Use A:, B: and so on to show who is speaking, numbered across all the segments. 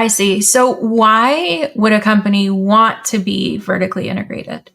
A: I see. So why would a company want to be vertically integrated?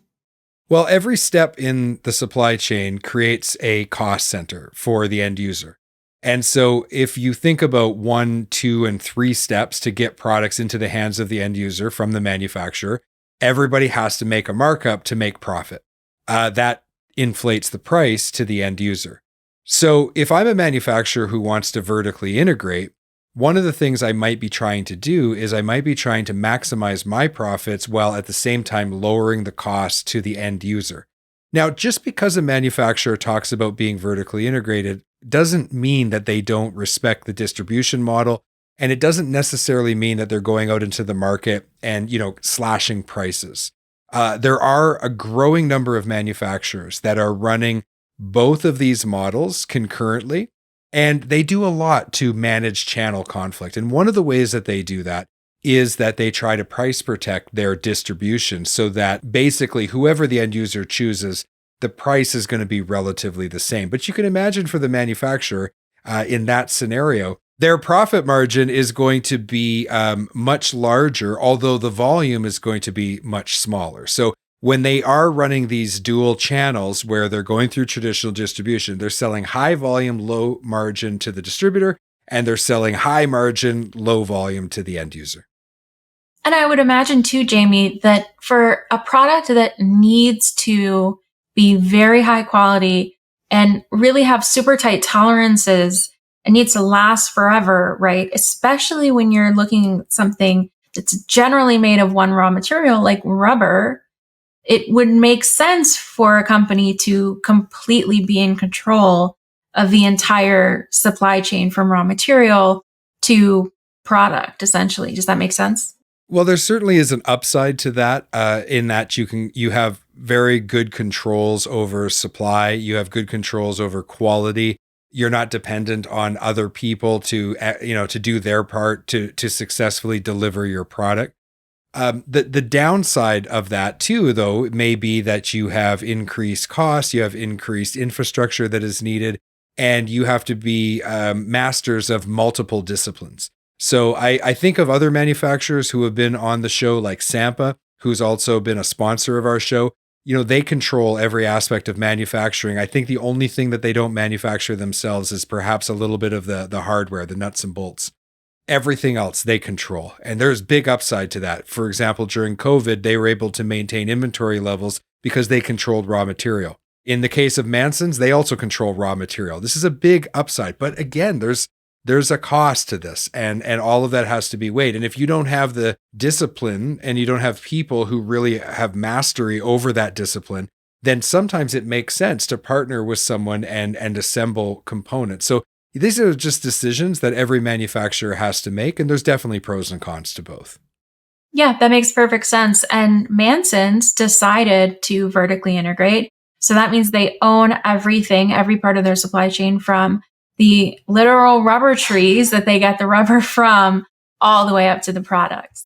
B: Well, every step in the supply chain creates a cost center for the end user. And so if you think about one, two, and three steps to get products into the hands of the end user from the manufacturer, everybody has to make a markup to make profit. That inflates the price to the end user. So if I'm a manufacturer who wants to vertically integrate, one of the things I might be trying to do is I might be trying to maximize my profits while at the same time lowering the cost to the end user. Now, just because a manufacturer talks about being vertically integrated doesn't mean that they don't respect the distribution model, and it doesn't necessarily mean that they're going out into the market and, slashing prices. There are a growing number of manufacturers that are running both of these models concurrently. And they do a lot to manage channel conflict. And one of the ways that they do that is that they try to price protect their distribution so that basically whoever the end user chooses, the price is going to be relatively the same. But you can imagine for the manufacturer in that scenario, their profit margin is going to be much larger, although the volume is going to be much smaller. So when they are running these dual channels where they're going through traditional distribution, they're selling high volume, low margin to the distributor, and they're selling high margin, low volume to the end user.
A: And I would imagine too, Jamie, that for a product that needs to be very high quality and really have super tight tolerances, it needs to last forever, right? Especially when you're looking at something that's generally made of one raw material like rubber, it would make sense for a company to completely be in control of the entire supply chain from raw material to product, essentially. Does that make sense?
B: Well, there certainly is an upside to that, in that you have very good controls over supply, you have good controls over quality. You're not dependent on other people to do their part to successfully deliver your product. The downside of that too, though, may be that you have increased costs, you have increased infrastructure that is needed, and you have to be masters of multiple disciplines. So I think of other manufacturers who have been on the show, like Sampa, who's also been a sponsor of our show. They control every aspect of manufacturing. I think the only thing that they don't manufacture themselves is perhaps a little bit of the hardware, the nuts and bolts. Everything else they control. And there's big upside to that. For example, during COVID, they were able to maintain inventory levels because they controlled raw material. In the case of Manson's, they also control raw material. This is a big upside. But again, there's a cost to this, and all of that has to be weighed. And if you don't have the discipline and you don't have people who really have mastery over that discipline, then sometimes it makes sense to partner with someone and assemble components. So these are just decisions that every manufacturer has to make, and there's definitely pros and cons to both.
A: Yeah, that makes perfect sense. And Manson's decided to vertically integrate. So that means they own everything, every part of their supply chain, from the literal rubber trees that they get the rubber from all the way up to the products.